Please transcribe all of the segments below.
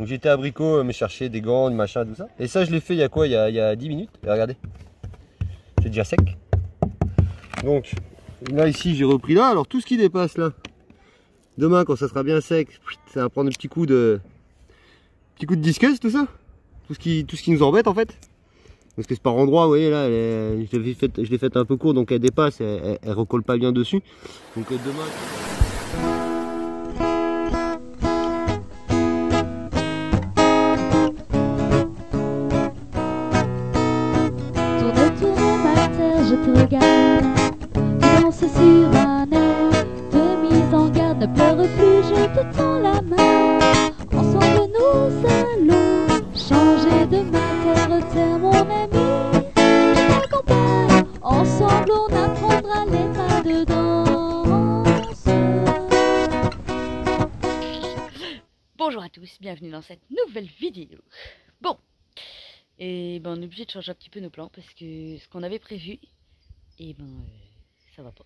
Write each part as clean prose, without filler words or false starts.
Donc j'étais à Brico me chercher des gants, du machin, tout ça. Et ça je l'ai fait il y a quoi, il y a 10 minutes. Et regardez, c'est déjà sec. Donc là ici j'ai repris là, alors tout ce qui dépasse là, demain quand ça sera bien sec, ça va prendre un petit coup de discus, tout ça. Tout ce qui nous embête en fait. Parce que c'est par endroit, vous voyez là, je l'ai fait un peu court, donc elle dépasse, elle recolle pas bien dessus. Donc demain... Je te regarde, tu danses sur un air de mise en garde. Ne pleure plus, je te tends la main. Ensemble nous allons changer de terre, mon ami. Je t'accompagne, ensemble on apprendra les pas de danse. Bonjour à tous, bienvenue dans cette nouvelle vidéo. Bon, et ben on est obligé de changer un petit peu nos plans parce que ce qu'on avait prévu, et ben ça va pas.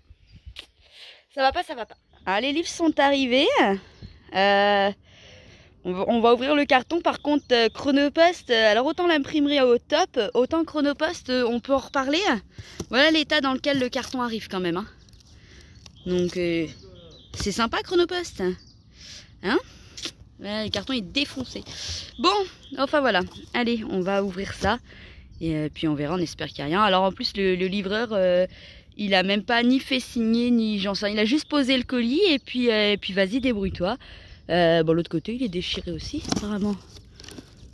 Ça va pas. Alors les livres sont arrivés. On va ouvrir le carton. Par contre, Chronopost, alors autant l'imprimerie est au top, autant Chronopost, on peut en reparler. Voilà l'état dans lequel le carton arrive quand même. Hein. Donc c'est sympa Chronopost. Hein? Ouais, le carton est défoncé. Bon, enfin voilà. Allez, on va ouvrir ça. Et puis on verra, on espère qu'il n'y a rien. Alors en plus, le livreur, il a même pas ni fait signer, ni j'en sais rien. Il a juste posé le colis et puis vas-y, débrouille-toi. Bon, l'autre côté, il est déchiré aussi, apparemment.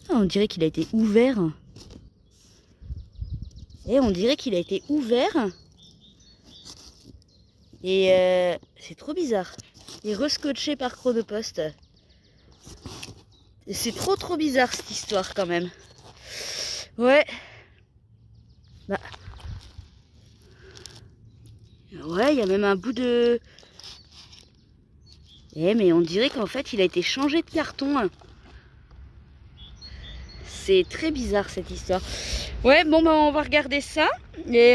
Ah, on dirait qu'il a été ouvert. Et on dirait qu'il a été ouvert. Et c'est trop bizarre. Il est rescotché par Chronopost. C'est trop bizarre cette histoire quand même. Ouais. Bah. Ouais, il y a même un bout de... Eh mais on dirait qu'en fait il a été changé de carton. C'est très bizarre cette histoire. Ouais, bon bah on va regarder ça. Et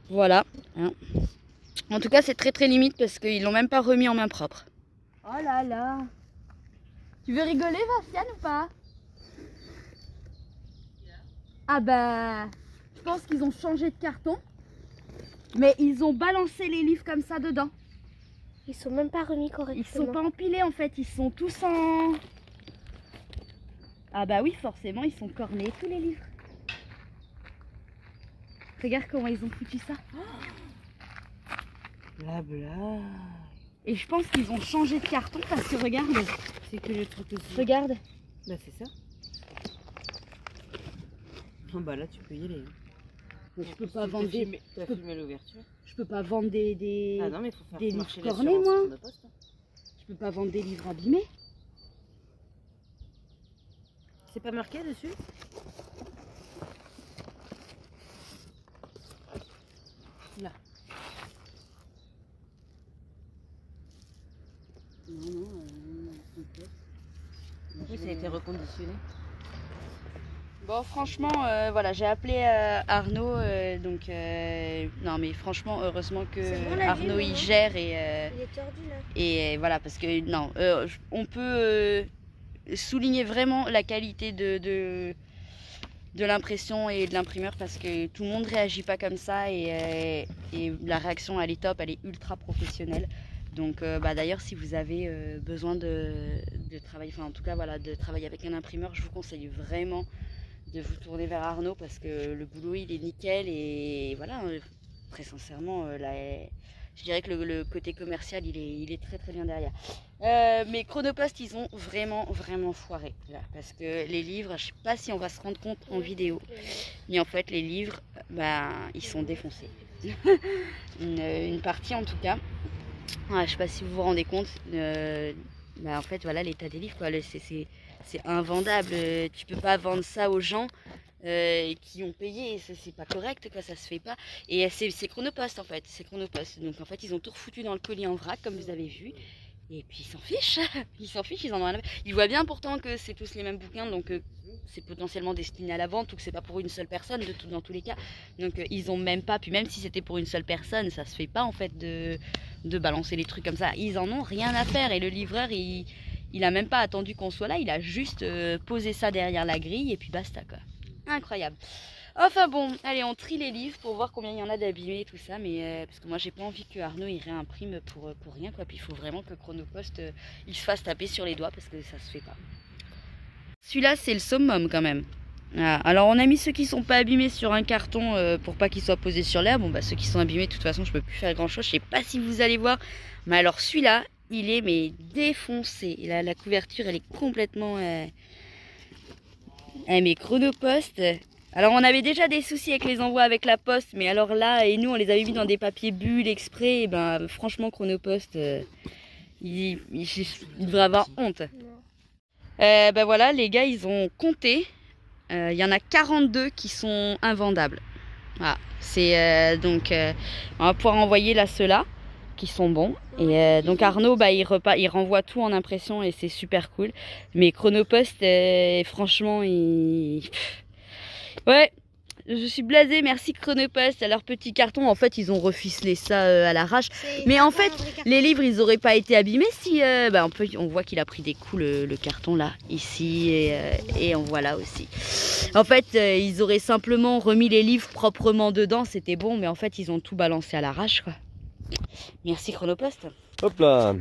voilà. En tout cas c'est très limite parce qu'ils l'ont même pas remis en main propre. Oh là là. Tu veux rigoler Vinciane ou pas? Ah bah, je pense qu'ils ont changé de carton, mais ils ont balancé les livres comme ça dedans. Ils sont même pas remis correctement. Ils sont pas empilés en fait, ils sont tous en... Ah bah oui, forcément, ils sont cornés tous les livres. Regarde comment ils ont foutu ça. Blabla. Et je pense qu'ils ont changé de carton parce que regarde. C'est que le truc aussi. Regarde. Bah c'est ça. Oh bah là tu peux y aller. Mais je peux pas vendre des... T'as filmé l'ouverture. Je peux pas vendre des... Ah non mais faut faire des marcher livres cornés moi. l'assurance Chronopost. Je peux pas vendre des livres abîmés. C'est pas marqué dessus? Là. Non, Oui, ça a été reconditionné. Bon, franchement, voilà, j'ai appelé Arnaud, donc non, mais franchement, heureusement que bon, la Arnaud vie, il non gère Il est tordu là. et voilà, parce que non, on peut souligner vraiment la qualité de l'impression et de l'imprimeur parce que tout le monde réagit pas comme ça et la réaction elle est top, elle est ultra professionnelle. Donc bah, d'ailleurs si vous avez besoin de travailler, enfin en tout cas voilà, de travailler avec un imprimeur, je vous conseille vraiment de vous tourner vers Arnaud parce que le boulot il est nickel et voilà, très sincèrement je dirais que le côté commercial il est très bien derrière. Mais Chronopost ils ont vraiment foiré là, parce que les livres, je sais pas si on va se rendre compte en vidéo, mais en fait les livres bah, ils sont défoncés. une partie en tout cas. Ouais, je sais pas si vous vous rendez compte, bah, en fait voilà l'état des livres quoi, c'est invendable, tu peux pas vendre ça aux gens qui ont payé, c'est pas correct quoi, ça se fait pas. Et c'est Chronopost en fait, c'est Chronopost, donc en fait ils ont tout refoutu dans le colis en vrac comme vous avez vu. Et puis ils s'en fichent, ils en ont rien à faire. Ils voient bien pourtant que c'est tous les mêmes bouquins, donc c'est potentiellement destiné à la vente ou que c'est pas pour une seule personne dans tous les cas. Donc ils ont même pas, puis même si c'était pour une seule personne, ça se fait pas en fait de balancer les trucs comme ça. Ils en ont rien à faire et le livreur il Il a même pas attendu qu'on soit là, il a juste posé ça derrière la grille et puis basta quoi. Incroyable. Enfin bon, allez, on trie les livres pour voir combien il y en a d'abîmés et tout ça, mais parce que moi j'ai pas envie que Arnaud il réimprime pour rien quoi. Puis il faut vraiment que Chronopost il se fasse taper sur les doigts parce que ça se fait pas. Celui-là c'est le summum quand même. Ah, alors on a mis ceux qui sont pas abîmés sur un carton pour pas qu'ils soient posés sur l'herbe. Bon bah ceux qui sont abîmés de toute façon je peux plus faire grand chose. Je sais pas si vous allez voir, mais alors celui-là il est mais défoncé. La couverture elle est complètement mais Chronopost. Alors on avait déjà des soucis avec les envois avec la poste, mais alors là, et nous on les avait mis dans des papiers bulles exprès, et ben franchement Chronopost, il devrait avoir honte. Ben voilà, les gars ils ont compté, il y en a 42 qui sont invendables. Voilà, c'est donc on va pouvoir envoyer là ceux-là qui sont bons. Et donc Arnaud bah, il renvoie tout en impression et c'est super cool. Mais Chronopost franchement ouais, je suis blasée, merci Chronopost. À leur petit carton, en fait, ils ont reficelé ça à l'arrache. Mais en fait, les livres, ils auraient pas été abîmés si... bah, on voit qu'il a pris des coups le carton là, ici, et on voit là aussi. En fait, ils auraient simplement remis les livres proprement dedans, c'était bon, mais en fait, ils ont tout balancé à l'arrache, quoi. Merci Chronopost. Hop là.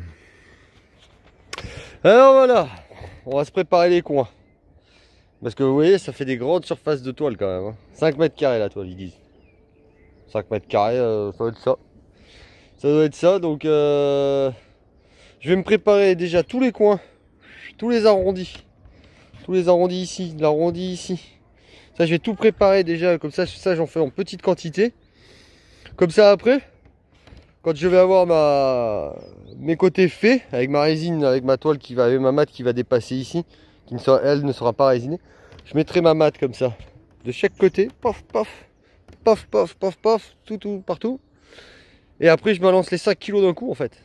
Alors voilà, on va se préparer les coins. Parce que vous voyez, ça fait des grandes surfaces de toile quand même. Hein. 5 mètres carrés la toile, ils disent. 5 mètres carrés, ça doit être ça. Ça doit être ça, donc je vais me préparer déjà tous les coins. Tous les arrondis. Tous les arrondis ici, l'arrondi ici. Ça, je vais tout préparer déjà, comme ça j'en fais en petite quantité. Comme ça après, quand je vais avoir mes côtés faits, avec ma résine, avec ma toile qui va, avec ma mat qui va dépasser ici, elle ne sera pas résinée. Je mettrai ma mat comme ça, de chaque côté, pof, pof, pof, pof, pof, pof, tout, partout. Et après, je balance les 5 kilos d'un coup, en fait,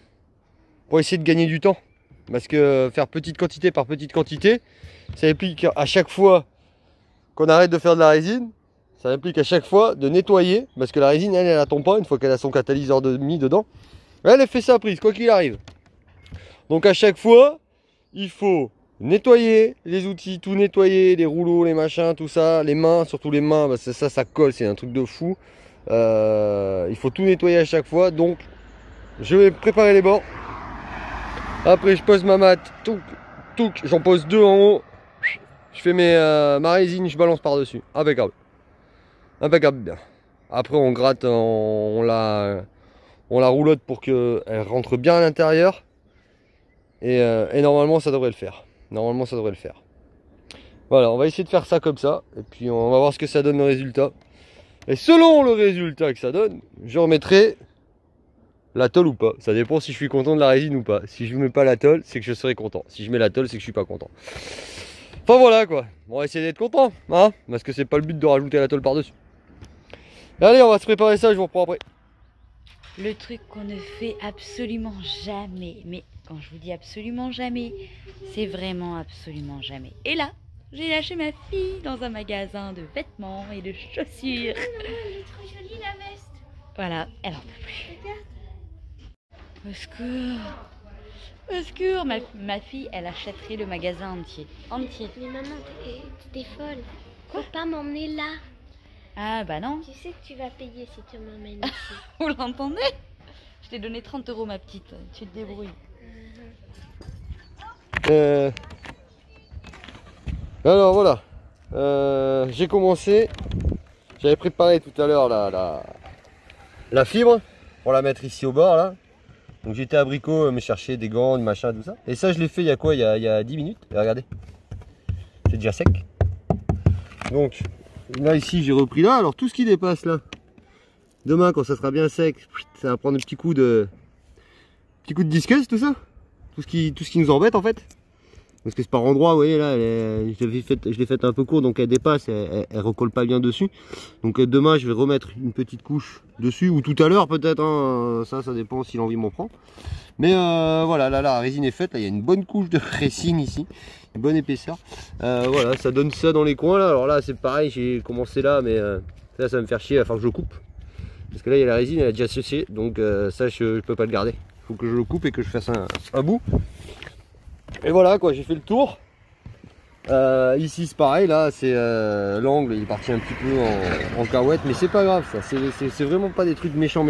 pour essayer de gagner du temps. Parce que faire petite quantité par petite quantité, ça implique à chaque fois qu'on arrête de faire de la résine, ça implique à chaque fois de nettoyer, parce que la résine, elle attend pas, une fois qu'elle a son catalyseur mis dedans, elle fait sa prise, quoi qu'il arrive. Donc à chaque fois, il faut nettoyer les outils, tout nettoyer, les rouleaux, les machins, tout ça, les mains, surtout les mains, parce que ça colle, c'est un truc de fou. Il faut tout nettoyer à chaque fois, donc je vais préparer les bords. Après je pose ma mat, j'en pose 2 en haut, je fais ma résine, je balance par dessus, impeccable, impeccable bien. Après on gratte, on la roulotte pour qu'elle rentre bien à l'intérieur, et normalement ça devrait le faire. Normalement ça devrait le faire. Voilà, on va essayer de faire ça comme ça. Et puis on va voir ce que ça donne le résultat. Et selon le résultat que ça donne, je remettrai la tôle ou pas. Ça dépend si je suis content de la résine ou pas. Si je ne mets pas la tôle, c'est que je serai content. Si je mets la tôle, c'est que je suis pas content. Enfin voilà quoi. On va essayer d'être content, hein, parce que c'est pas le but de rajouter la tôle par-dessus. Allez, on va se préparer ça, je vous reprends après. Le truc qu'on ne fait absolument jamais, mais quand je vous dis absolument jamais, c'est vraiment absolument jamais. Et là, j'ai lâché ma fille dans un magasin de vêtements et de chaussures. Maman, elle est trop jolie la veste. Voilà, elle en peut plus. Regarde. Au secours. Au secours, ma fille, elle achèterait le magasin entier. Entier. Mais maman, t'es folle. Faut pas m'emmener là. Ah bah non. Tu sais que tu vas payer si tu m'emmènes ici. Vous l'entendez? Je t'ai donné 30 € ma petite. Tu te débrouilles. Alors voilà, j'ai commencé, j'avais préparé tout à l'heure la fibre pour la mettre ici au bord là. Donc j'étais à Brico me chercher des gants, du machin, tout ça. Et ça je l'ai fait il y a quoi, il y a 10 minutes. Et regardez, c'est déjà sec. Donc là ici j'ai repris là, alors tout ce qui dépasse là, demain quand ça sera bien sec, ça va prendre un petit coup de disqueuse, tout ça. Tout ce qui nous embête en fait. Parce que c'est par endroit, vous voyez là, je l'ai faite un peu court, donc elle dépasse, elle recolle pas bien dessus. Donc demain je vais remettre une petite couche dessus, ou tout à l'heure peut-être, hein, ça dépend si l'envie m'en prend. Mais voilà, là la résine est faite, là il y a une bonne couche de résine ici, une bonne épaisseur. Voilà, ça donne ça dans les coins là. Alors là c'est pareil, j'ai commencé là, mais là ça va me faire chier, il va falloir que je coupe. Parce que là il y a la résine, elle a déjà séché, donc ça je peux pas le garder. Il faut que je le coupe et que je fasse un bout. Et voilà quoi, j'ai fait le tour. Ici c'est pareil, là c'est l'angle, il est parti un petit peu en cacahuète, mais c'est pas grave ça, c'est vraiment pas des trucs méchants.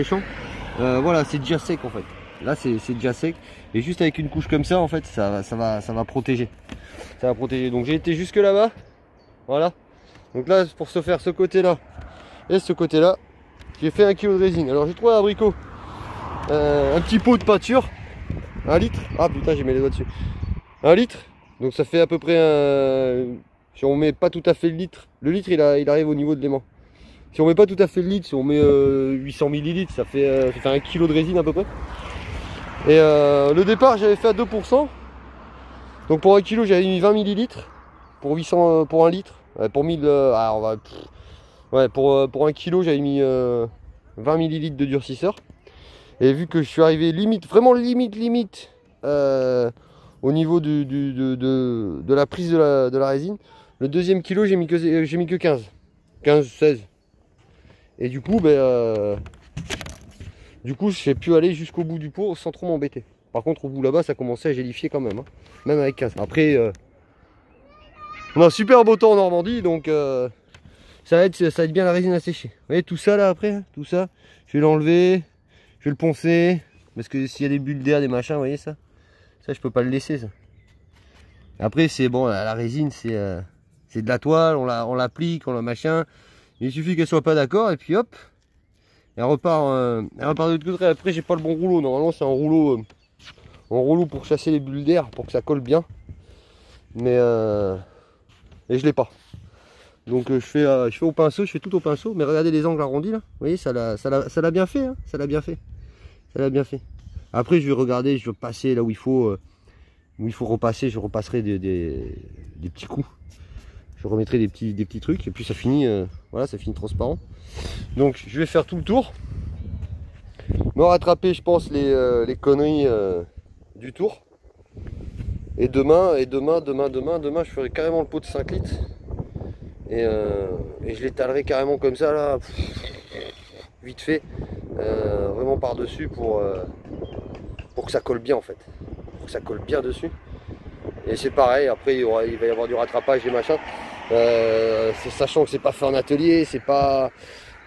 Voilà, c'est déjà sec en fait. Là c'est déjà sec, et juste avec une couche comme ça en fait, ça va protéger. Ça va protéger. Donc j'ai été jusque là-bas, voilà. Donc là pour se faire ce côté-là et ce côté-là, j'ai fait 1 kg de résine. Alors j'ai trouvé un abricot, un petit pot de peinture, 1 litre. Ah putain, j'ai mis les doigts dessus. 1 litre. Donc ça fait à peu près si on met pas tout à fait le litre il arrive au niveau de l'aimant. Si on met pas tout à fait le litre, si on met 800 ml, ça fait 1 kg de résine à peu près. Et le départ j'avais fait à 2%. Donc pour 1 kg j'avais mis 20 ml. Pour 800, pour 1 litre, pour 1000, pour 1 kg j'avais mis 20 ml de durcisseur. Et vu que je suis arrivé limite, vraiment limite au niveau de la prise de la résine, le deuxième kilo j'ai mis que 15-16. Et du coup j'ai pu aller jusqu'au bout du pot sans trop m'embêter. Par contre au bout là-bas ça commençait à gélifier quand même, hein, même avec 15. Après on a un super beau temps en Normandie, donc ça aide bien la résine à sécher. Vous voyez tout ça là après, hein, tout ça, je vais l'enlever, je vais le poncer, parce que s'il y a des bulles d'air, des machins, vous voyez ça je peux pas le laisser ça. Après c'est bon, la résine c'est de la toile, on l'applique, on la machin. Il suffit qu'elle soit pas d'accord et puis hop, elle repart de l'autre côté. Après j'ai pas le bon rouleau, normalement c'est un rouleau pour chasser les bulles d'air, pour que ça colle bien. Mais et je l'ai pas. Donc je fais au pinceau, je fais tout au pinceau. Mais regardez les angles arrondis là, vous voyez ça l'a bien fait, hein, ça l'a bien fait. Après je vais regarder, je vais passer là où il faut repasser, je repasserai des petits coups. Je remettrai des petits trucs et puis ça finit, voilà, ça finit transparent. Donc je vais faire tout le tour, me rattraper je pense les conneries du tour. Et demain je ferai carrément le pot de 5 litres et je l'étalerai carrément comme ça là, vite fait, vraiment par dessus pour que ça colle bien en fait, pour que ça colle bien dessus. Et c'est pareil, après il va y avoir du rattrapage et machin, sachant que c'est pas fait en atelier, c'est pas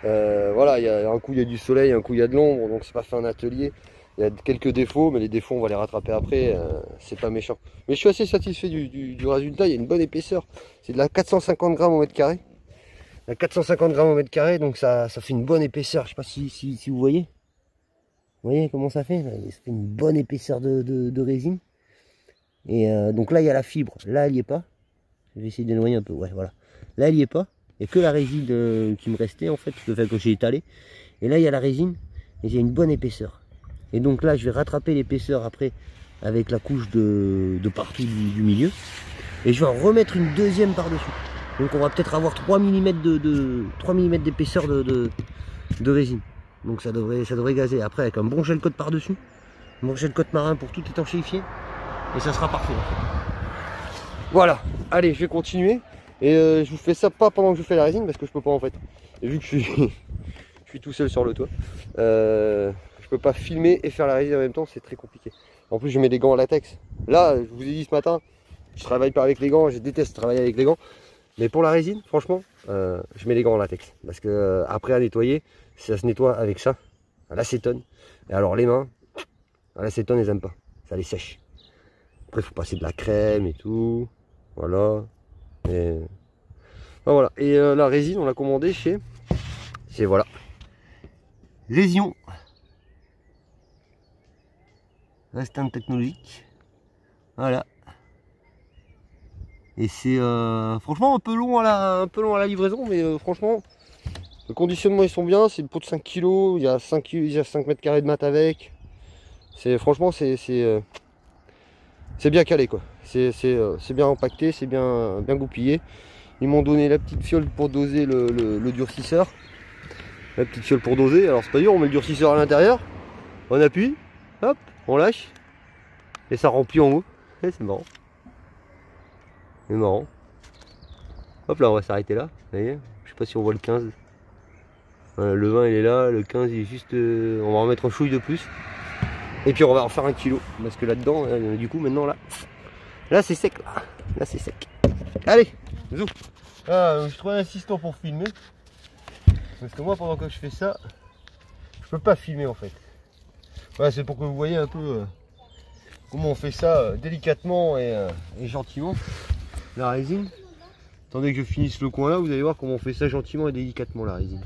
voilà, un coup il y a du soleil, un coup il y a de l'ombre, donc c'est pas fait en atelier. Il y a quelques défauts, mais les défauts on va les rattraper après, c'est pas méchant. Mais je suis assez satisfait du résultat, il y a une bonne épaisseur, c'est de la 450 grammes au mètre carré. La 450 grammes au mètre carré, donc ça fait une bonne épaisseur, je sais pas si vous voyez. Vous voyez comment ça fait? Ça fait une bonne épaisseur de résine. Et donc là il y a la fibre, là elle y est pas. Je vais essayer d'éloigner un peu, ouais voilà. Là elle y est pas, il n'y a que la résine qui me restait en fait, le fait que j'ai étalé. Et là il y a la résine, et j'ai une bonne épaisseur. Et donc là je vais rattraper l'épaisseur après avec la couche de partout du milieu. Et je vais en remettre une deuxième par dessus. Donc on va peut-être avoir 3 mm d'épaisseur de résine. Donc ça devrait gazer. Après avec un bon gel coat par dessus, un bon gel coat marin pour tout étanchéifier. Et ça sera parfait. Voilà, allez je vais continuer. Et je vous fais ça pas pendant que je fais la résine parce que je peux pas en fait. Et vu que je suis tout seul sur le toit, je peux pas filmer et faire la résine en même temps, c'est très compliqué. En plus je mets des gants en latex. Là je vous ai dit ce matin, je travaille pas avec les gants, je déteste travailler avec les gants. Mais pour la résine, franchement, je mets les gants en latex. Parce que après à nettoyer, ça se nettoie avec ça, à l'acétone. Et alors les mains, à l'acétone ils aiment pas, ça les sèche. Après il faut passer de la crème et tout. Voilà. Et ben voilà. Et la résine on l'a commandée chez voilà. Lésion. Restante technologique. Voilà. Et c'est franchement un peu long à la livraison, mais franchement le conditionnement ils sont bien. C'est une pot de 5 kg, il y a 5 mètres carrés de mat avec. Franchement c'est bien calé quoi. C'est bien empaqueté, c'est bien goupillé. Ils m'ont donné la petite fiole pour doser le durcisseur. La petite fiole pour doser. Alors c'est pas dur, on met le durcisseur à l'intérieur, on appuie, hop, on lâche et ça remplit en haut. Et c'est marrant. C'est marrant. Hop là, on va s'arrêter là. Vous voyez, je sais pas si on voit le 15. Voilà, le 20 il est là, le 15 il est juste. On va en mettre un chouille de plus. Et puis on va en faire 1 kg. Parce que là-dedans, du coup maintenant là, Là c'est sec là. Là c'est sec. Allez, zou. Ah, je suis trop insistant pour filmer. Parce que moi pendant que je fais ça, je peux pas filmer en fait. Voilà, c'est pour que vous voyez un peu comment on fait ça délicatement et gentiment. La résine. Attendez que je finisse le coin là, vous allez voir comment on fait ça gentiment et délicatement la résine.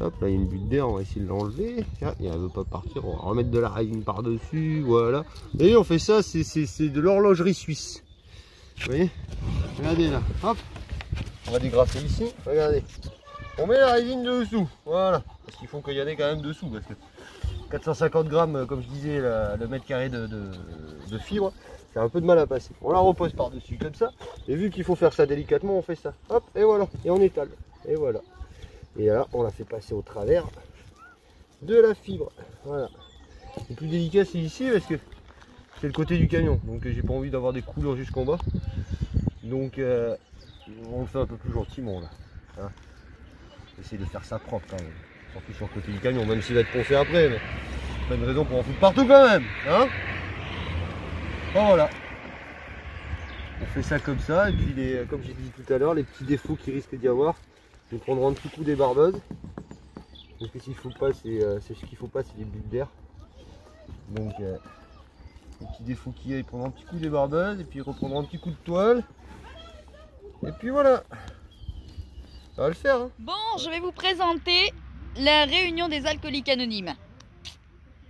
Hop, là il y a une butte d'air, on va essayer de l'enlever. Ah, elle veut pas partir, on va remettre de la résine par dessus, voilà. Et on fait ça, c'est de l'horlogerie suisse. Vous voyez? Regardez là, hop. On va dégrafer ici, regardez. On met la résine dessous, voilà. Parce qu'il faut qu'il y en ait quand même dessous, parce que 450 grammes, comme je disais, le mètre carré de fibre, c'est un peu de mal à passer. On la repose par-dessus comme ça, et vu qu'il faut faire ça délicatement, on fait ça. Hop, et voilà, et on étale, et voilà. Et là, on la fait passer au travers de la fibre, voilà. Le plus délicat, c'est ici, parce que c'est le côté du camion, donc j'ai pas envie d'avoir des couleurs jusqu'en bas. Donc, on le fait un peu plus gentiment, là. Hein. Essayer de faire ça propre quand même. Surtout sur le côté du camion, même s'il va être poncé après, mais pas une raison pour en foutre partout quand même, hein. Bon, voilà. On fait ça comme ça, et puis comme j'ai dit tout à l'heure, les petits défauts qu'il risque d'y avoir, nous prendrons un petit coup des barbeuses. Parce que s'il faut pas, c'est ce qu'il faut pas, c'est les buttes d'air. Donc les petits défauts qu'il y a, ils prendront un petit coup des barbeuses, et puis ils reprendront un petit coup de toile. Et puis voilà. Ça va le faire, hein. Bon, je vais vous présenter la réunion des alcooliques anonymes.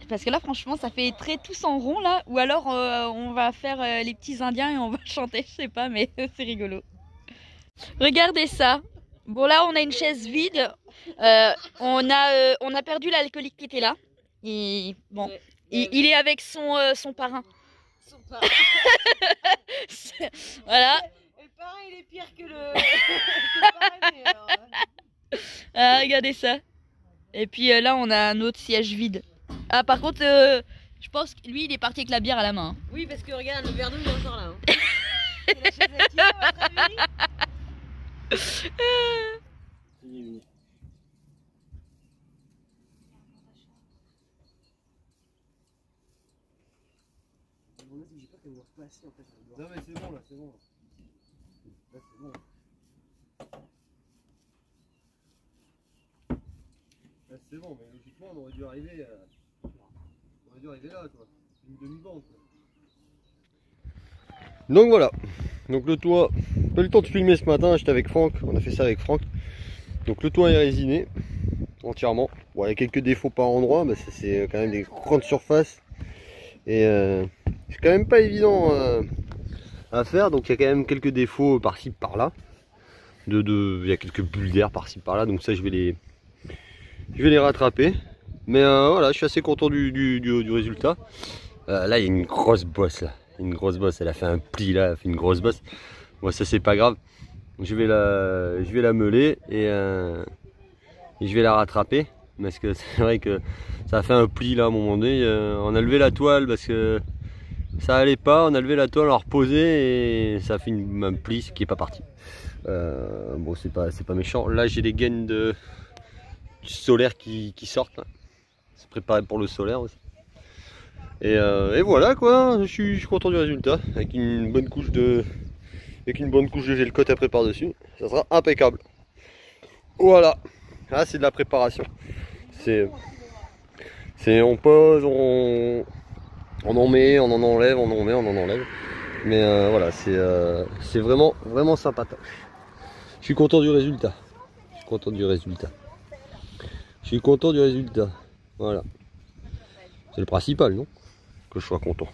Parce que là, franchement, ça fait très tous en rond, là. Ou alors, on va faire les petits indiens et on va chanter, je sais pas, mais c'est rigolo. Regardez ça. Bon, là, on a une chaise vide. On a perdu l'alcoolique qui était là. Et bon, il est avec son parrain. Son parrain. Voilà. Et le parrain, il est pire que le parrainé, alors. Ah, regardez ça. Et puis là, on a un autre siège vide. Ah, par contre, je pense que lui, il est parti avec la bière à la main. Oui, parce que regarde, le verre d'eau, il est encore là. Hein. C'est la chaise à qui, à votre avis? Non mais c'est bon là, c'est bon. Là c'est bon. Là c'est bon, mais logiquement on aurait dû arriver là quoi. Une demi-bande quoi. Donc voilà. Donc le toit, pas eu le temps de filmer ce matin, j'étais avec Franck, on a fait ça avec Franck. Donc le toit est résiné entièrement. Bon, il y a quelques défauts par endroit, mais c'est quand même des grandes surfaces. Et c'est quand même pas évident à faire, donc il y a quand même quelques défauts par-ci par-là. Il y a quelques bulles d'air par-ci par-là, donc ça je vais les rattraper. Mais voilà, je suis assez content du résultat. Là il y a une grosse bosse là. Une grosse bosse, elle a fait un pli là, elle a fait une grosse bosse. Moi ça c'est pas grave. Je vais la meuler et je vais la rattraper. Parce que c'est vrai que ça a fait un pli là à un moment donné. On a levé la toile parce que ça allait pas. On a levé la toile, on l'a reposé et ça a fait un pli qui est pas parti. Bon c'est pas méchant. Là j'ai les gaines du solaire qui sortent. C'est préparé pour le solaire aussi. Et voilà quoi, je suis content du résultat. Avec une bonne couche de gel coat après par dessus. Ça sera impeccable. Voilà. Là c'est de la préparation. On pose, on en met, on en enlève, on en met, on en enlève. Mais voilà, c'est vraiment sympatoche. Je suis content du résultat. Je suis content du résultat. Voilà. C'est le principal, non? Que je sois content.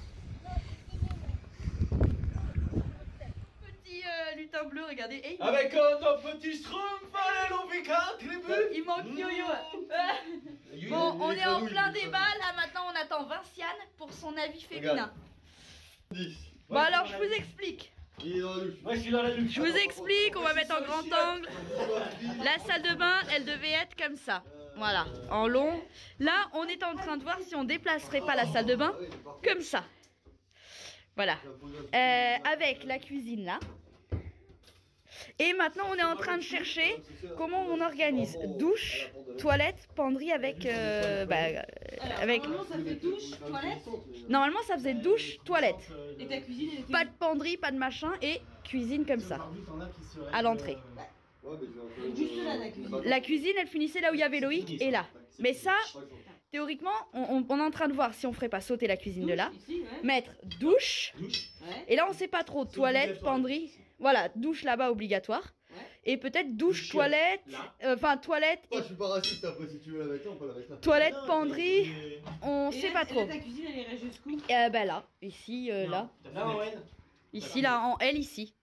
Petit lutin bleu, regardez. Hey, Avec un petit schtroumpf, allez, l'on vit quatre, les bœufs. il manque Yo-Yo. Bon, on est en plein débat. Là, maintenant, on attend Vinciane pour son avis féminin. Bon, alors, je vous explique. Moi, je suis dans la lutte. Je vous explique, on va mettre en grand angle. La salle de bain, elle devait être comme ça. Voilà, en long. Là, on est en train de voir si on déplacerait pas la salle de bain comme ça. Voilà. Avec la cuisine là. Et maintenant, on est en train de chercher comment on organise douche, toilette, penderie avec... avec... Normalement, ça fait douche, toilette. Normalement, ça faisait douche, toilette. Et ta cuisine, elle était. Pas de penderie, pas de machin et cuisine comme ça, à l'entrée. Juste là, ta cuisine. La cuisine, elle finissait là où il y avait Loïc et là. Mais ça, théoriquement, on est en train de voir si on ferait pas sauter la cuisine de là, Ici, ouais. mettre douche, Ouais. et là on sait pas trop, toilette, penderie, voilà, douche là-bas obligatoire, et peut-être douche, toilette, enfin toilette, Moi, je suis pas raciste après, si tu veux la mettre là, on peut la mettre là. toilette, penderie, on Et sait là, pas et trop. là, ta cuisine, elle irait jusqu'où? Bah là, ici, là, ouais. ici, là, en L, ici.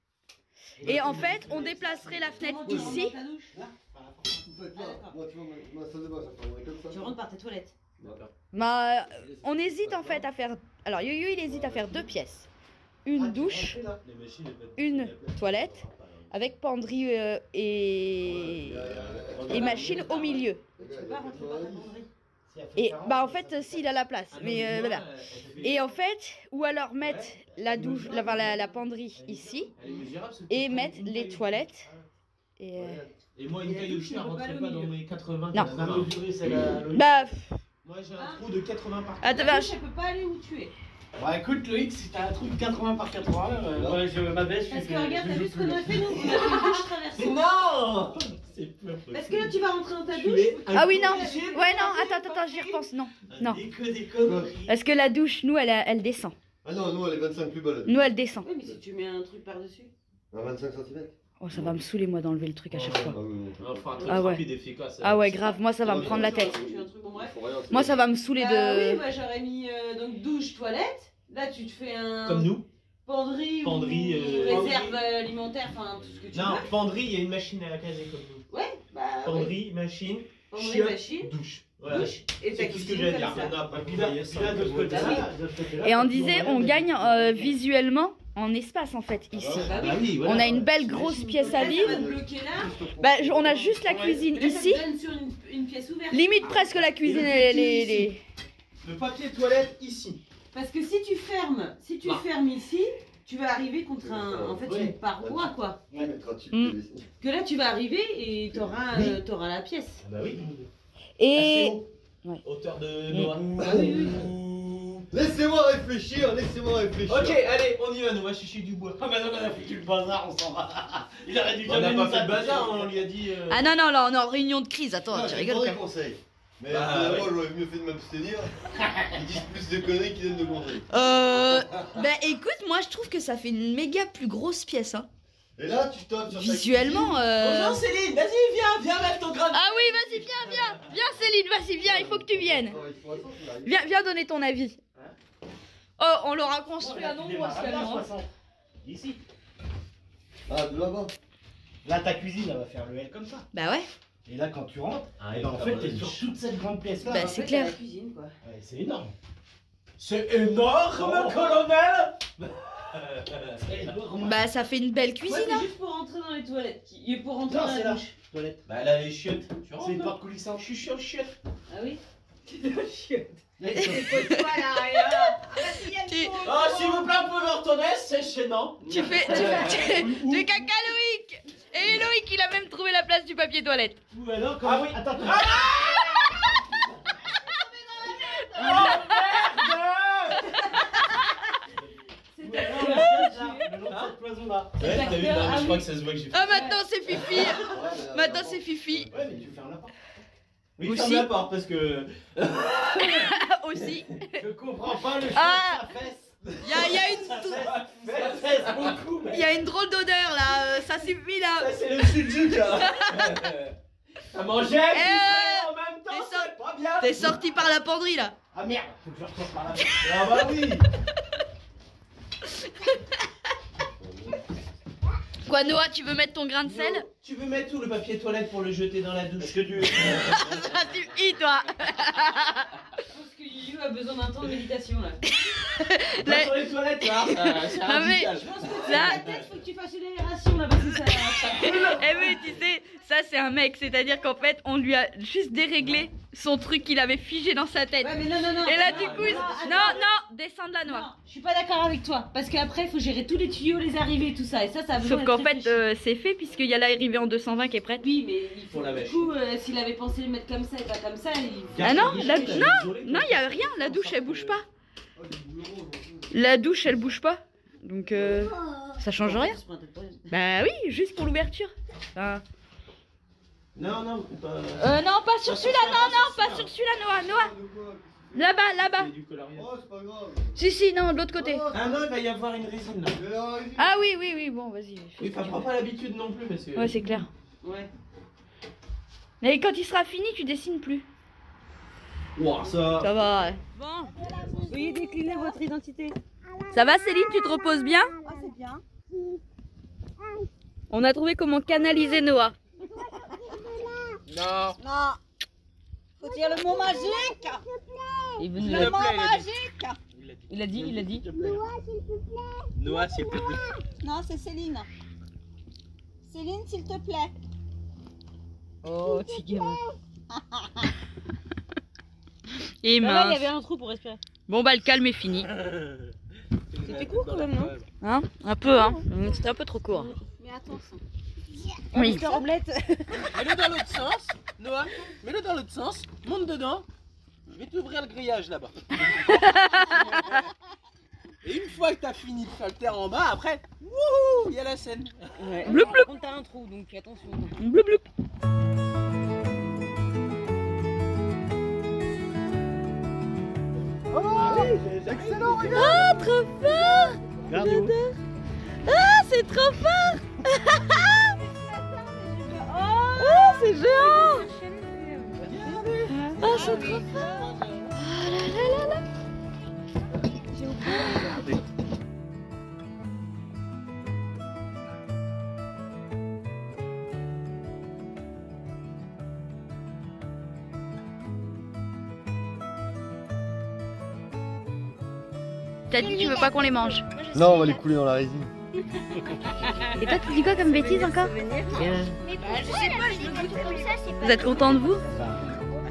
Et en fait, on déplacerait la fenêtre Comment tu rentres ici. dans ta douche? En fait, là, d'accord. moi, tu vois, ma salle de bain, ça prendrait comme ça. Tu rentres par tes toilettes. Bah, on hésite en fait à faire. Alors, Yo-Yo il hésite à faire 2 pièces. Une douche, une toilette, avec penderie et machine au milieu. Tu peux pas rentrer par ta penderie. Et bah, en fait, s'il a la place. Mais voilà. Et en fait, ou alors mettre la douche, la penderie ici, et mettre les toilettes. Et. Et moi, une taille aussi, elle on peut pas rentrait aller pas au dans milieu. mes 80. Non. La mesurée, c'est la. Bah, Moi, j'ai un trou de 80 par 80. attends, La douche, elle peut pas aller où tu es. Bah écoute, Loïc, si t'as un trou de 80 par 80, ouais, je m'abaisse. Parce que regarde, t'as vu ce qu'on a fait nous? On a fait une douche traversée. Non. C'est peu. Parce que là, tu vas rentrer dans ta Tu douche. es ah oui, non. J'ai Ouais, pas non, envie de attends, j'y penser. repense. Non, non. Des conneries. Parce que la douche, nous, elle descend. Ah non, nous, elle est 25 plus bas là. Nous, elle descend. Oui, mais si tu mets un truc par-dessus. À 25 cm. Oh, ça va me saouler, moi, d'enlever le truc à chaque fois. Ah oui, Enfin, un truc Ah ouais. rapide, efficace. Ah ouais, grave, moi, ça va me prendre la tête. Tu fais un truc, bon, bref. Moi, ça va me saouler Bah oui, de. moi j'aurais mis donc douche, toilette. Là, tu te fais un. Comme nous. Penderie, Penderie, ou réserve alimentaire, enfin tout ce que tu Non, veux. penderie, il y a une machine à la caser comme nous. Ouais, bah. ouais. Penderie, machine, Penderie, chiotte, machine, douche. Voilà. douche, et ta C'est tout ce que cuisine j'allais comme dire. ça. On a pas puis là, de ce côté-là. Et on disait, on gagne visuellement en espace, en fait, ici. Bah oui. Ah oui, voilà. On a une belle grosse pièce à Là, ça va vivre. te bloquer là. Bah, on a juste la cuisine Mais là, ça ici. te donne sur une pièce ouverte. Limite presque la cuisine et les. Le papier toilette ici. Parce que si tu fermes ici, tu vas arriver contre en fait Ouais. une paroi quoi. Tu mettras dessus. Mm. Que là tu vas arriver et t'auras Oui. t'auras la pièce. Ah bah oui. Et. Assez haut. Ouais. Hauteur de Noah. Ah oui, Laissez-moi réfléchir, laissez-moi réfléchir. Ok, allez, on y va, nous, on va chercher du bois. Ah bah non, on a foutu le bazar, on s'en va. Il aurait dû jamais nous pas fait le bazar, on lui a dit. Ah non, non, là, on est en réunion de crise. Attends, tu j'ai rigoles pas quand de même. conseils. Mais Bah, finalement, ouais. j'aurais mieux fait de m'abstenir. Ils disent plus de conneries qu'ils donnent de conseils. Bah écoute, moi je trouve que ça fait une méga plus grosse pièce. Hein. Et là, tu tapes sur ta Visuellement. Bonjour Céline, vas-y, viens mettre ton grain. Ah oui, vas-y, viens Céline, vas-y, viens, il faut que tu viennes. Viens donner ton avis. Oh, on l'aura construit à nombre ce camion. Hein. Ici. Ah, de là-bas. Là, ta cuisine, elle va faire le L comme ça. Bah ouais, Et là, quand tu rentres, Ah, eh ben, en fait, t'es sur toute cette grande pièce-là. Bah, En c'est fait, clair. t'as la cuisine quoi. Ouais, c'est énorme. C'est énorme, Oh. colonel. C'est énorme. bah ça fait une belle Moi, cuisine. c'est Hein. juste pour rentrer dans les toilettes. Et pour rentrer Non, dans c'est la là. douche. Toilette. Bah là, les chiottes. Tu C'est rentres, une non porte coulissante. Je suis chiot, chiotte. Ah oui. Ah, s'il vous plaît, vous pouvez retourner, c'est gênant. Tu fais caca Loïc. Et Loïc, il a même trouvé la place du papier toilette. Ouais, non, Ah oui. Attends, attends. C'est Le long de cette cloison-là. Ouais, t'as vu, non, mais je crois que ça se voit que j'ai fait. Ah maintenant c'est Fifi. Maintenant c'est Fifi. Ouais, mais tu fermes la porte. Oui, Aussi. ferme la porte parce que. Aussi. Je comprends pas le Ah. ça fesse. Il Ça fait beaucoup, mais. y a une drôle d'odeur là. Ça suffit là. Ça, c'est le Sujuk là. T'as mangé avec Eh, en même temps, t'es c'est pas bien. T'es sorti par la penderie là. Ah merde, faut que je retourne par là. Ah bah oui. Quoi Noah, tu veux mettre ton grain de sel? Tu veux mettre où le papier toilette pour le jeter dans la douche? Est-ce que tu. Ça suffit toi. Je pense que Yuyu a besoin d'un temps de méditation là. Va sur les toilettes là. C'est Ah, mais- radical. Je pense que Là- la tête, faut que tu fasses une aération là parce que ça coule. Eh oui, tu sais, ça c'est un mec, c'est-à-dire qu'en fait, on lui a juste déréglé son truc qu'il avait figé dans sa tête. Ouais, mais non. Et là, du coup, non, descends de la noix. Non, je suis pas d'accord avec toi. Parce qu'après, il faut gérer tous les tuyaux, les arrivées, tout ça. Et ça a besoin Sauf qu'en d'être fait, réfléchi. c'est fait puisqu'il y a l'arrivée en 220 qui est prête. Oui, mais il faut Pour la du mèche. coup, s'il avait pensé le mettre comme ça et pas comme ça, il... Ah non, non, il y a rien. La douche, elle bouge pas. La douche, elle bouge pas. Donc, ça change rien. Bah oui, juste pour l'ouverture. Enfin... Non, pas. non, pas sur celui-là, non, pas sur celui-là, Noah. Là-bas. C'est du coloriage. Oh, c'est pas grave. Si, non, de l'autre côté. Ah non, il va y avoir une résine là. Ah oui, bon, vas-y. Oui, enfin, prends pas l'habitude non plus parce que. Ouais, c'est clair. Ouais. Mais quand il sera fini, tu dessines plus. Ouah, ça. Ça va. Bon, veuillez décliner votre identité. Ça va, Céline, tu te reposes bien? Ah, c'est bien. On a trouvé comment canaliser Noah. Non. Non. Faut dire le mot magique. Il veut Le mot magique. Il a dit. Noah, s'il te plaît. Non, c'est Céline. Céline, s'il te plaît. Oh, petit gamin. Et Là, il y mince. avait un trou pour respirer. Bon, bah, le calme est fini. C'était court quand même, non? Hein? Un peu, hein. C'était un peu trop court. Mais attention. Oui. Mister Omelette. Mets-le dans l'autre sens, Noah. Mets-le dans l'autre sens. Monte dedans. Je vais t'ouvrir le grillage là-bas. Et une fois que t'as fini de faire le terre en bas, après, wouhou, il y a la scène. Ouais. Bloup, Par contre, t'as un trou, donc attention. Bloup, bloup. Excellent, regarde. Ah, trop fort! Regarde. Ah, c'est trop fort! Oh, c'est géant! Oh, c'est trop fort! Oh là là là là! T'as dit que tu veux pas qu'on les mange. Non, on va les couler dans la résine. Et toi, tu dis quoi comme bêtise encore? Je sais pas, je le goûte comme ça, c'est Vous êtes content de vous?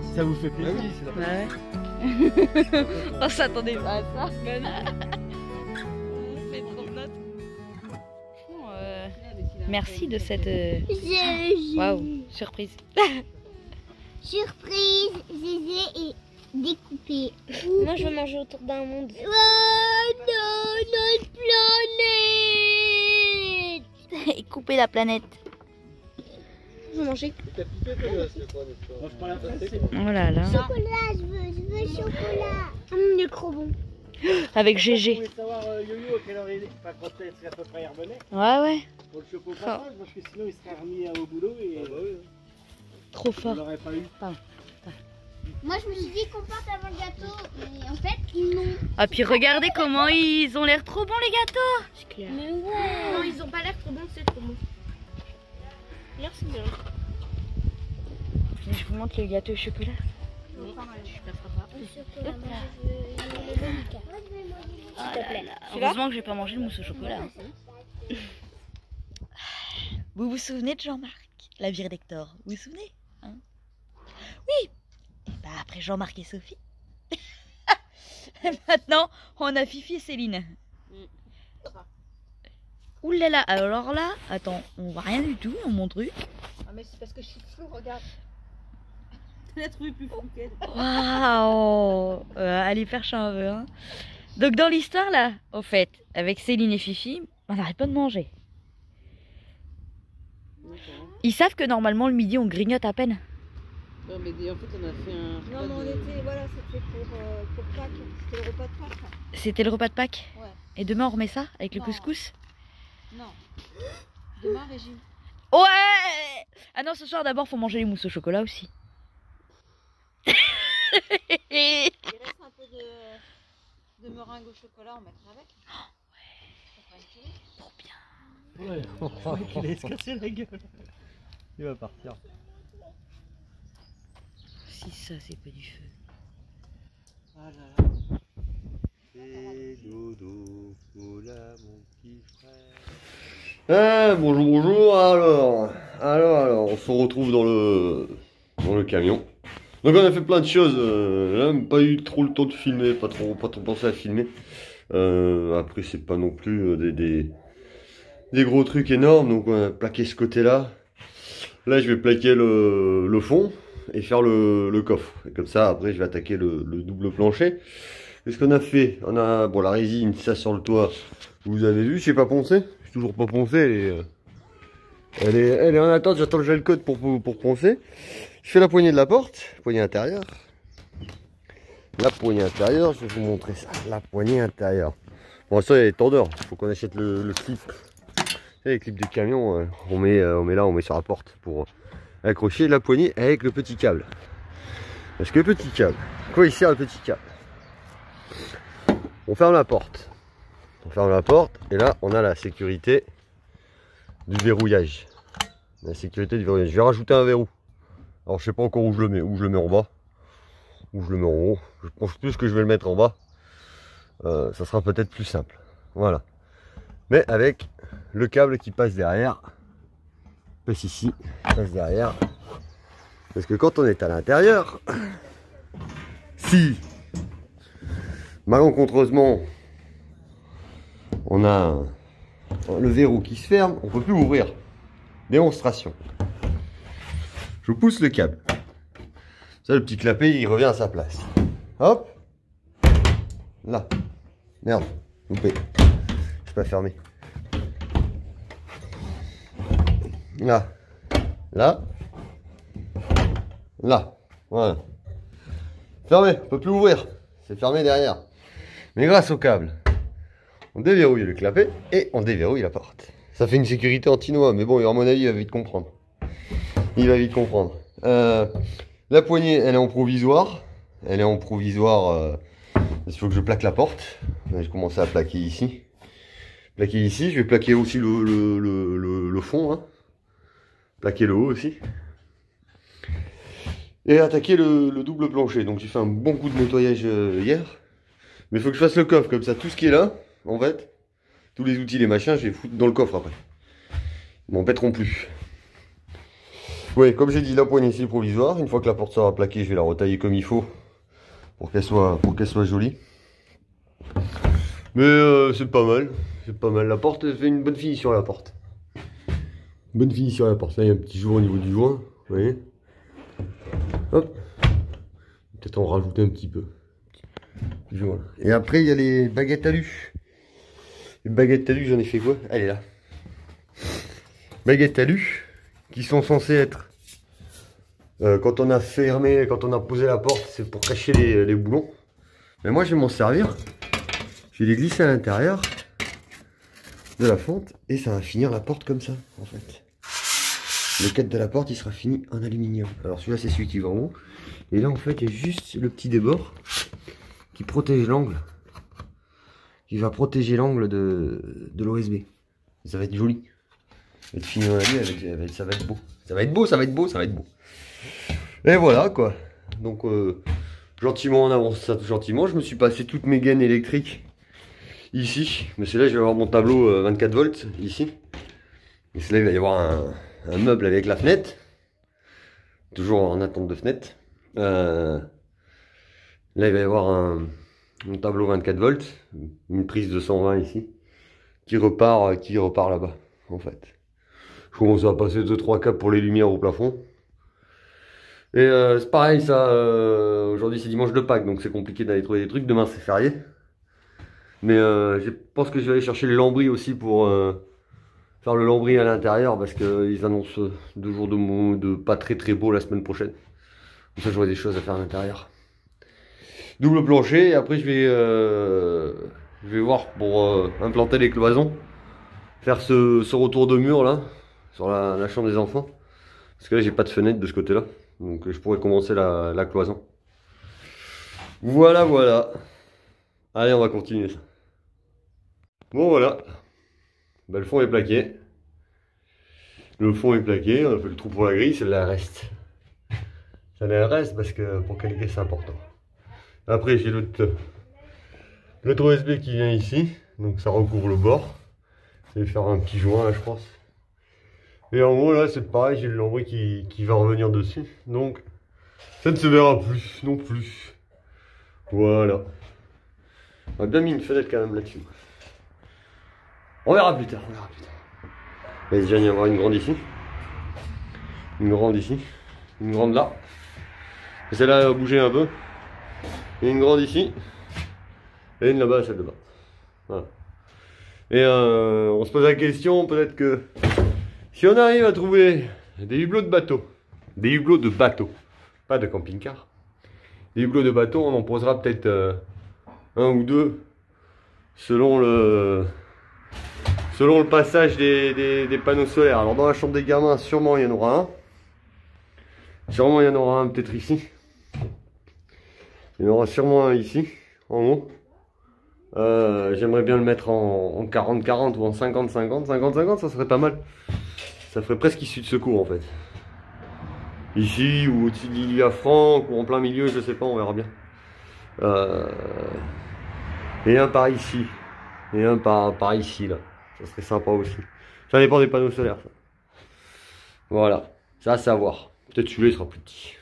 Si ça vous fait Ah plaisir. oui, c'est la Bah ouais. On s'attendait pas à ça. Mais non. On fait trop de notes. Franchement, merci de cette waouh, surprise. Surprise, Zézé est découpé. Moi, je veux manger autour d'un monde. Oh non, notre planète. Et couper la planète. Je veux manger. T'as pipé, toi, là, c'est quoi, notre Moi, je prends la fraise. Oh là là. Chocolat, je veux chocolat. Il est trop bon. Avec Vous GG. voulez savoir, Yo-Yo, à quelle heure il est? Enfin, quand est-ce à peu près il revenait? Ouais, ouais. Pour le chocolat, parce que sinon il serait remis au boulot et Trop on fort. l'aurait pas eu. Moi, je me suis dit qu'on parte avant le gâteau, mais en fait, non. Ah, puis regardez comment ils ont l'air trop bons, les gâteaux. C'est clair. Mais ouais. Non, ils ont pas l'air trop bons, c'est trop bon. L'air, c'est bien. Je vous montre le gâteau au chocolat. Le chocolat, moi, je veux le Monica. S'il te plaît. Heureusement que j'ai pas mangé le mousse au chocolat. hein. Vous vous souvenez de Jean-Marc, la vire d'Hector? Vous vous souvenez, hein? Oui. Et bah après Jean-Marc et Sophie. Maintenant, on a Fifi et Céline. Ouh là là, alors là, attends, on voit rien du tout dans mon truc. Ah, mais c'est parce que je suis flou, regarde. Tu l'as trouvé plus flou qu'elle. Waouh, allez faire un peu. Hein. Donc dans l'histoire là, au fait, avec Céline et Fifi, on n'arrête pas de manger. Ils savent que normalement le midi on grignote à peine. Non, mais en fait, on a fait un. Non, mais on était. Voilà, c'était pour Pâques. C'était le repas de Pâques. C'était le repas de Pâques. Ouais. Et demain on remet ça avec le Non. couscous. Non. Demain, régime. Ouais. Ah non, ce soir d'abord faut manger les mousses au chocolat aussi. Il reste un peu de meringue au chocolat, on mettra avec. Pour bien. Ouais. Il allait se casser la gueule. Il va partir. Si ça c'est pas du feu. Ah là là. Et dodo, voilà mon petit frère. Bonjour. Alors, on se retrouve dans le camion. Donc on a fait plein de choses, là, pas eu trop le temps de filmer, pas trop pensé à filmer. Après c'est pas non plus des gros trucs énormes, donc on a plaqué ce côté-là. Là je vais plaquer le fond et faire le coffre. Et comme ça après je vais attaquer le double plancher. Qu'est-ce qu'on a fait? On a bon la résine, ça sur le toit, vous avez vu, j'ai pas poncé, j'ai toujours pas poncé, elle est en attente, j'attends le gel coat pour poncer. Je fais la poignée de la porte, poignée intérieure. La poignée intérieure, je vais vous montrer ça. La poignée intérieure. Bon, ça, il y a les tendeurs. Il faut qu'on achète le clip. Les clips du camion, on met là, on met sur la porte pour accrocher la poignée avec le petit câble. Parce que le petit câble, quoi il sert le petit câble? On ferme la porte. On ferme la porte et là, on a la sécurité du verrouillage. La sécurité du verrouillage. Je vais rajouter un verrou. Alors je sais pas encore où je le mets en bas, ou je le mets en haut. Je pense plus que je vais le mettre en bas. Ça sera peut-être plus simple. Voilà. Mais avec le câble qui passe derrière, passe ici, passe derrière. Parce que quand on est à l'intérieur, si malencontreusement on a le verrou qui se ferme, on peut plus ouvrir. Démonstration. Je pousse le câble. Ça, le petit clapet, il revient à sa place. Hop. Là. Merde. Loupé. Je pas fermé. Là. Là. Là. Voilà. Fermé. On peut plus ouvrir. C'est fermé derrière. Mais grâce au câble, on déverrouille le clapet et on déverrouille la porte. Ça fait une sécurité anti-noix. Mais bon, à mon avis, il va vite comprendre. Il va vite comprendre. La poignée, elle est en provisoire. Elle est en provisoire. Il faut que je plaque la porte. Là, j'ai commencé à plaquer ici. Plaquer ici. Je vais plaquer aussi le fond. Hein. Plaquer le haut aussi. Et attaquer le double plancher. Donc j'ai fait un bon coup de nettoyage hier. Mais il faut que je fasse le coffre. Comme ça, tout ce qui est là, en fait, tous les outils, les machins, je vais foutre dans le coffre après. Ils m'embêteront plus. Oui, comme j'ai dit, la poignée c'est provisoire. Une fois que la porte sera plaquée, je vais la retailler comme il faut pour qu'elle soit jolie. Mais c'est pas mal, c'est pas mal. La porte fait une bonne finition à la porte. Bonne finition à la porte. Là, il y a un petit joint au niveau du joint, vous voyez. Hop. Peut-être en rajouter un petit peu. Et après, il y a les baguettes alu. Les baguettes alu, j'en ai fait quoi? Elle est là. Baguettes alu. Qui sont censés être quand on a fermé, quand on a posé la porte, c'est pour cacher les boulons. Mais moi je vais m'en servir. Je vais les glisser à l'intérieur de la fente et ça va finir la porte comme ça en fait. Le cadre de la porte il sera fini en aluminium. Alors celui-là c'est celui qui va en haut. Et là en fait il y a juste le petit débord qui protège l'angle. Qui va protéger l'angle de l'OSB. Ça va être joli. Ça va être fini en alu, ça va être beau. Ça va être beau, ça va être beau, ça va être beau. Et voilà quoi. Donc gentiment on avance ça gentiment. Je me suis passé toutes mes gaines électriques ici. Mais c'est là je vais avoir mon tableau 24 volts ici. Et c'est là il va y avoir un meuble avec la fenêtre. Toujours en attente de fenêtre. Là il va y avoir un tableau 24 volts. Une prise de 120 ici. Qui repart là-bas en fait. Je commence à passer 2-3 câbles pour les lumières au plafond. Et c'est pareil ça, aujourd'hui c'est dimanche de Pâques donc c'est compliqué d'aller trouver des trucs, demain c'est férié. Mais je pense que je vais aller chercher les lambris aussi pour faire le lambris à l'intérieur parce qu'ils annoncent 2 jours de pas très beau la semaine prochaine. Comme ça j'aurai des choses à faire à l'intérieur. Double plancher et après je vais voir pour implanter les cloisons. Faire ce retour de mur là, sur la chambre des enfants. Parce que là j'ai pas de fenêtre de ce côté là. Donc je pourrais commencer la cloison. Voilà, voilà. Allez, on va continuer ça. Bon voilà. Ben, le fond est plaqué. Le fond est plaqué, on a fait le trou pour la grille, celle-là reste. Celle-là reste parce que pour qualité c'est important. Après j'ai l'autre OSB qui vient ici. Donc ça recouvre le bord. Je vais faire un petit joint là je pense. Et en haut là c'est pareil, j'ai le lambris qui va revenir dessus. Donc Ça ne se verra plus, non plus. Voilà. On a bien mis une fenêtre quand même là-dessus. On verra plus tard, on verra plus tard. Il va déjà y avoir une grande ici. Une grande ici. Une grande là. Et celle-là va bouger un peu. Et une grande ici. Et une là-bas, celle de bas. Voilà. Et on se pose la question, peut-être que si on arrive à trouver des hublots de bateau, des hublots de bateau, pas de camping-car, des hublots de bateau, on en posera peut-être un ou deux selon le passage des panneaux solaires. Alors dans la chambre des gamins, sûrement il y en aura un. Sûrement il y en aura un peut-être ici. Il y en aura sûrement un ici, en haut. J'aimerais bien le mettre en 40-40 ou en 50-50. 50-50, ça serait pas mal. Ça ferait presque issue de secours en fait. Ici ou au-dessus de l'île à Franck ou en plein milieu, je sais pas, on verra bien. Et un par ici. Et un par ici là. Ça serait sympa aussi. Ça dépend des panneaux solaires ça. Voilà. Ça à savoir. Peut-être celui-là il sera plus petit.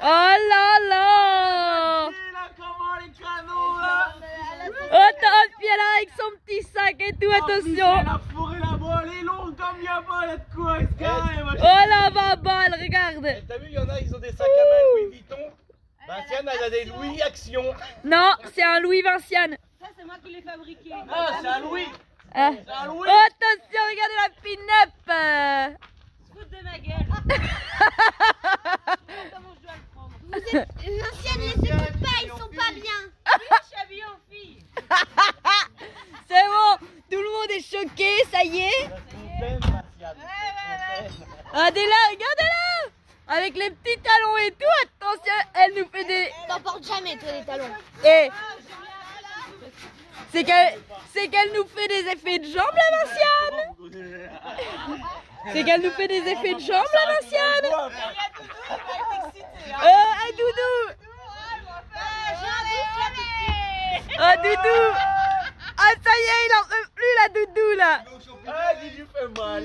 Oh là là! Oh, puis elle avec son petit sac et tout, attention! La forêt là-bas, elle est longue comme il y a pas, il y a de quoi, oh la babale, regarde! T'as vu, il y en a, ils ont des sacs à main Louis Vuitton. Vinciane, elle a des Louis Action. Non, c'est un Louis Vinciane. Ça, c'est moi qui l'ai fabriqué. Ah, c'est un Louis. Ah. C'est un Louis. Oh, attention, regardez la pin-up! Foutre de ma gueule. Comment je dois le prendre? L'ancienne, ils s'écoutent pas, ils sont pas bien. Oui, je suis habillée en fille. C'est bon, tout le monde est choqué, ça y est. Regardez-la, regardez-la! Avec les petits talons et tout, attention, elle nous fait des... T'en portes jamais, toi, les talons. Et c'est qu'elle nous fait des effets de jambes, la Vinciane. C'est qu'elle nous fait des effets de jambes, la Vinciane. Un doudou. Un doudou. Ah, ça y est, il en peut plus, la doudou, là. Ah, Didou fait mal.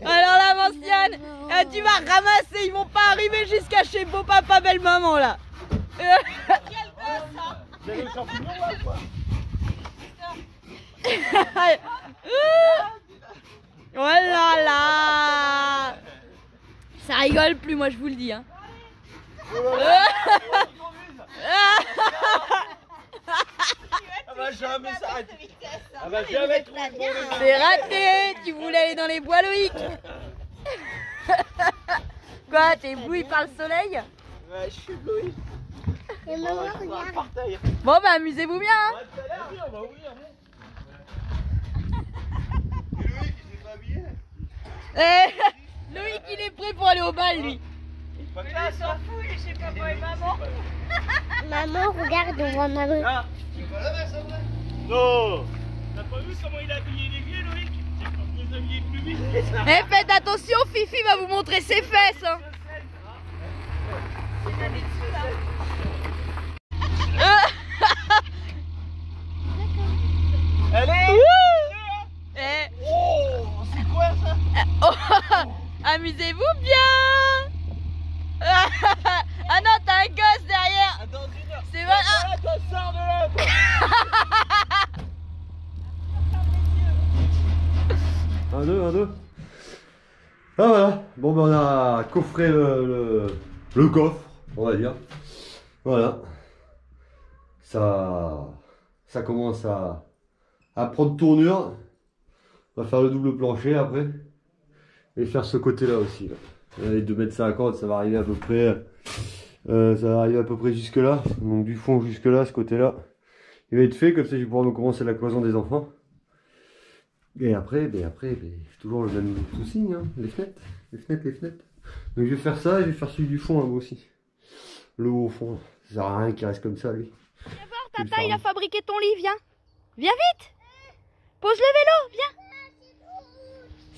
Alors la Vinciane, tu vas ramasser, ils vont pas arriver jusqu'à chez beau papa, belle maman là. Oh là là. Ça rigole plus, moi je vous le dis hein. Elle va jamais s'arrêter. Elle va jamais trouver le bon départ. C'est raté. Tu voulais aller dans les bois, Loïc? Quoi, t'es ébloui par le soleil? Ouais, je suis Loïc. Et maman, regarde. Bon bah amusez-vous bien hein. On va ouvrir. Loïc, il s'est pas habillé. Loïc il est prêt pour aller au bal lui. Là, il s'en fout, il est chez papa et maman. Maman, regarde, on va en avoir. Ah, tu vas la messe après? Non. T'as pas vu comment il a habillé les vieux, Loïc? C'est pour les habiller plus vite. Faites attention, Fifi va vous montrer ses fesses hein. Allez. Oh, c'est quoi ça? Amusez-vous bien. Ah non, t'as un gosse derrière. Attends, dis-moi. C'est vrai. Ah, toi, sors de là, toi. Un, deux. Ah voilà. Bon ben on a coffré le coffre, on va dire. Voilà. Ça commence à prendre tournure. On va faire le double plancher après. Et faire ce côté-là aussi. Là. Et de mettre ça à corde, ça va arriver à peu près. Jusque là. Donc du fond jusque là, ce côté-là. Il va être fait, comme ça je vais pouvoir commencer la cloison des enfants. Et après, toujours le même souci, hein, les fenêtres. Donc je vais faire ça et je vais faire celui du fond là aussi. Le haut au fond. Ça sert à rien qu'il reste comme ça lui. Viens voir, Tata, il a fabriqué ton lit, viens. Viens vite. Pose le vélo, viens.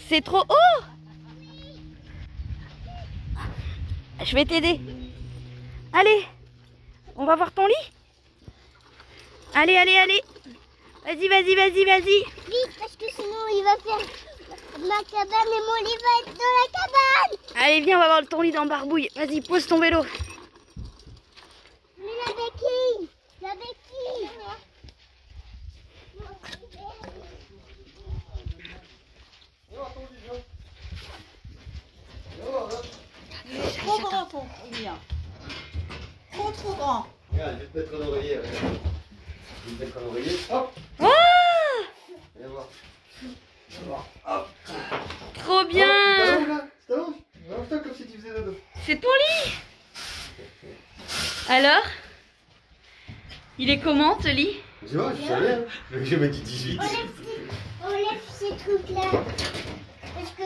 C'est trop haut. Je vais t'aider. Allez, on va voir ton lit. Allez, allez, allez. Vas-y, vas-y, vas-y, vas-y. Vite, parce que sinon il va faire ma cabane et mon lit va être dans la cabane. Allez, viens, on va voir ton lit dans Barbouille. Vas-y, pose ton vélo. Mais la béquille. La béquille. Trop grand ton lit. Trop grand. Regarde, je vais te mettre un oreiller. Regarde. Je vais te mettre un oreiller. Hop. Oh, Viens voir. Viens voir. Hop. trop bien. Hop, tu t'allonges. Allonge-toi comme si tu faisais dodo. C'est ton lit. Alors, il est comment, ce lit? Tu vois, je sais rien. Je me dis 18. On lève ces trucs-là. Parce que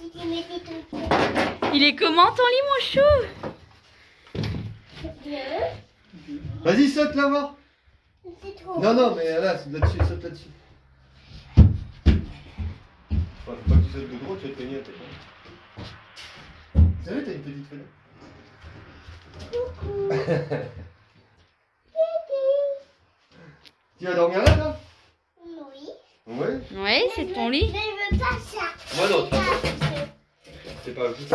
si tu mets tes trucs là. Il est comment, ton lit, mon chou? Vas-y, saute là, voir. C'est trop. Non, non, mais là, là-dessus, saute là-dessus. Faut pas que tu sautes de gros, tu vas te cogner à tête. Sérieux, t'as une petite fenêtre. Tu vas dormir là, toi? Oui. Ouais. Ouais, c'est ton lit. Mais je veux pas ça. Moi non, tu vas pas. C'est pas juste.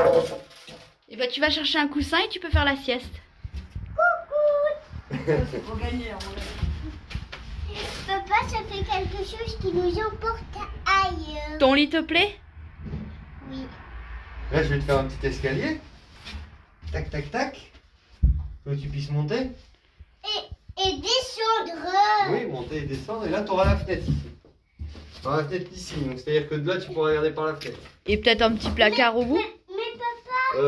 Et bah, tu vas chercher un coussin et tu peux faire la sieste. C'est pour gagner. Papa, ça fait quelque chose qui nous emporte ailleurs. Ton lit te plaît? Oui. Là, je vais te faire un petit escalier. Tac, tac, tac. Faut que tu puisses monter. Et descendre. Oui, monter et descendre. Et là, tu auras la fenêtre ici. Tu auras la fenêtre ici. Donc, c'est-à-dire que de là, tu pourras regarder par la fenêtre. Et peut-être un petit placard au bout? Mais papa,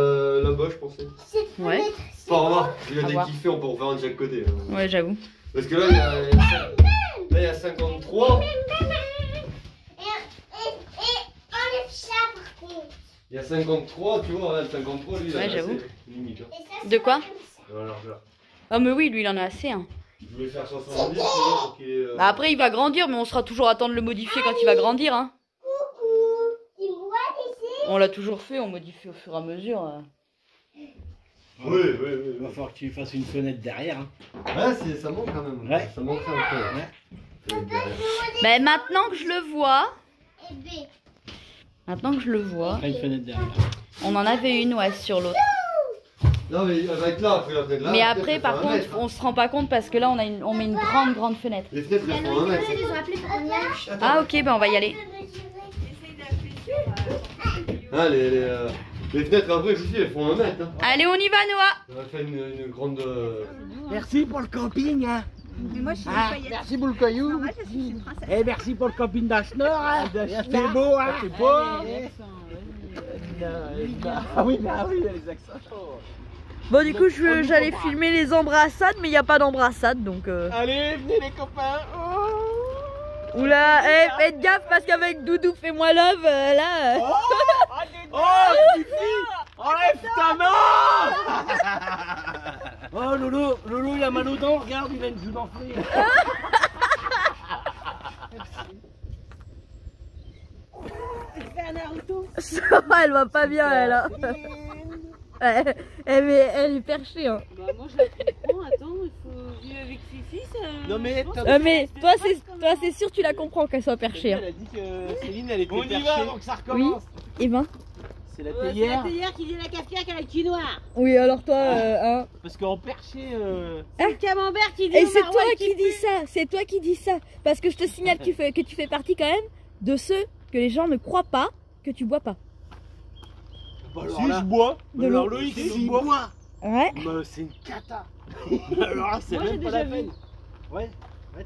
Là-bas, je pensais. cette Ouais. fenêtre, c'est Enfin, remarque, il y a À des voir. kiffés, on peut en faire un de chaque côté. Hein. Ouais, j'avoue. Parce que là, il y a 53. Et enlève ça par contre. Il y a 53, tu vois, là, le 53, lui, il Ouais, a j'avoue. assez limite. Hein. Et ça, De c'est quoi? comme ça. Dans la largeur. Ah, mais oui, lui, il en a assez, hein. Je voulais faire 70, tu vois, pour qu'il ait, Bah, après, il va grandir, mais on sera toujours à temps de le modifier quand il va grandir, hein. Coucou. Tu me vois d'ici? On l'a toujours fait, on modifie au fur et à mesure. Oui. Il va falloir que tu fasses une fenêtre derrière. Hein. Ouais, ça manque quand même. Ouais. Ça manquerait un peu. Ouais. Bah, maintenant que je le vois, Et B. Après une fenêtre derrière. on en avait une, ouais, sur l'autre. Non, mais elle va être là après la fenêtre là. Mais la après, fenêtre, par elle fait un contre, mètre, hein. on se rend pas compte parce que là, on met une grande fenêtre. Les fenêtres, elles font un mètre. Ils ont appelé pour qu'on y aille. Ah, ok, bah, on va y aller. Ah, les fenêtres après, ici, elles font un mètre. Hein. Allez, on y va, Noah. On va faire une grande. Merci pour le camping. Hein. Mais moi, je suis Merci pour le caillou. normal parce que je suis une princesse. Et merci pour le camping d'Asnor. Hein. C'est beau, hein. C'est beau. Ah oui, les accents. Bon, du coup, j'allais filmer les embrassades, mais il n'y a pas d'embrassade, donc... Allez, venez les copains. Oula, faites gaffe parce qu'avec Doudou, fais-moi love, là... Oh, Fifi, enlève ta main. Oh, Loulou, il a mal aux dents, regarde, il a une joue d'enflée. C'est un Naruto. Elle va pas bien, elle, hein. Elle est perchée, hein. Bah, moi, je la comprends. Attends, il faut vivre avec Fifi. Ça... Non, mais Mais toi, c'est sûr, tu la comprends qu'elle soit perchée, hein. Elle a dit que Céline, elle était perchée. On y va avant que ça recommence. Et ben... C'est la C'est la théière. théière qui dit la cafetière qui a le cul noir. Oui, alors toi, hein... Parce qu'en perché, C'est le camembert qui dit Et au c'est maroilles toi qui qui dis ça, c'est toi qui dis ça. Parce que je te signale que tu fais partie quand même de ceux que les gens ne croient pas que tu bois pas. si je bois, De alors l'eau. Loïc, si boit, Ouais. c'est une cata. Alors là, c'est Moi, j'ai même pas déjà la vu. peine. Ouais,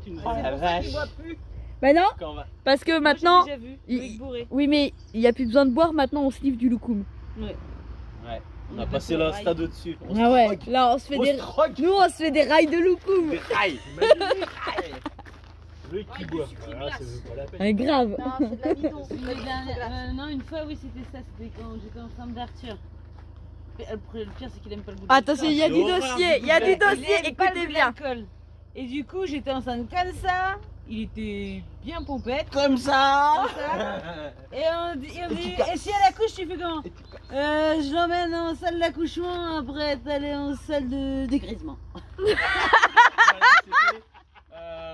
tu nous C'est pour ça qu'il boit plus. Bah non, Quand on va. parce que Moi, maintenant... j'ai déjà vu. il- Loïc bourré. Oui, mais il n'y a plus besoin de boire, maintenant on sniffe du loukoum. Ouais, on a est passé passé au l'insta de dessus. Ah ouais, là on se fait On des... se troque. Nous on se fait des rails de loukoum. Des rails. Magnifique. Loïc qui boit. Voilà, c'est pas la peine. Ouais, grave. Non, c'est de la bidon. Non, une fois, oui, c'était ça. C'était quand j'étais enceinte d'Arthur. Le pire, c'est qu'il aime pas le goût de Attention, il y a du L'horreur dossier, du il y a du goût dossier, Il aime pas le écoutez goût de bien. l'alcool. Et du coup, j'étais enceinte comme ça. Il était bien pompette. Comme ça. Et on dit, et si elle accouche, tu fais comment? Je l'emmène en salle d'accouchement, après d'aller en salle de dégrisement.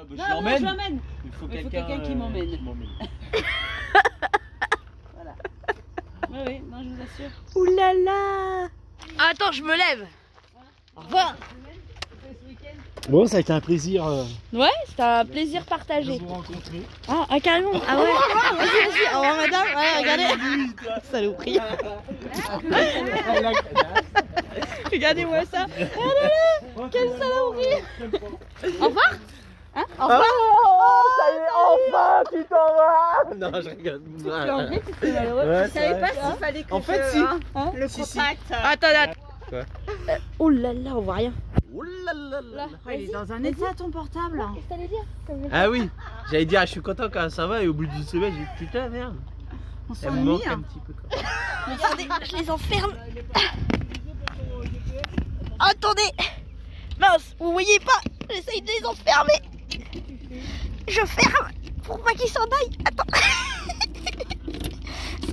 bah, Non, je l'emmène. je l'emmène. Il faut Il faut quelqu'un quelqu'un qui m'emmène. Voilà. Oui, oui, non, je vous assure. Ouh là là. Attends, je me lève. Au revoir. Bon, ça a été un plaisir Ouais, c'était un plaisir de partagé. vous rencontrer. Ah, carrément. Ah ouais. Vas-y. Au revoir, madame. Ouais, regardez. Saloperie. Regardez-moi ça. Quelle saloperie. Au revoir. Hein? Au revoir. Oh, ça y est, enfin, tu t'en vas. Non, je rigole. C'est malheureux. Ouais, Je savais pas s'il fallait que en fait, si. le contact. Attends. Quoi? Oh là là, on voit rien. Oh là là là. Il est dans un état ton portable. Qu'est-ce que t'allais dire? Ah oui, j'allais dire, je suis content quand ça va et au bout d'une semaine, j'ai dit putain, merde. On Ça me s'ennuie. manque un petit peu quoi. Regardez, je les enferme. Attendez. Mince, vous voyez pas? J'essaye de les enfermer. Je ferme pour pas qu'ils s'en aillent. Attends.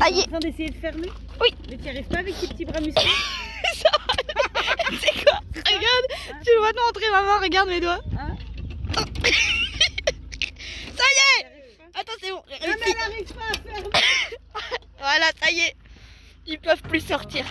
Ça y est. En train d'essayer de fermer? Oui. Mais tu n'y arrives pas avec tes petits bras musclés? C'est quoi? Regarde, tu le vois de montrer maman, regarde mes doigts. Hein? Ça y est. Attends, c'est bon. j'ai Non, mais réussi. elle n'arrive pas à fermer. Voilà, ça y est. Ils peuvent plus sortir.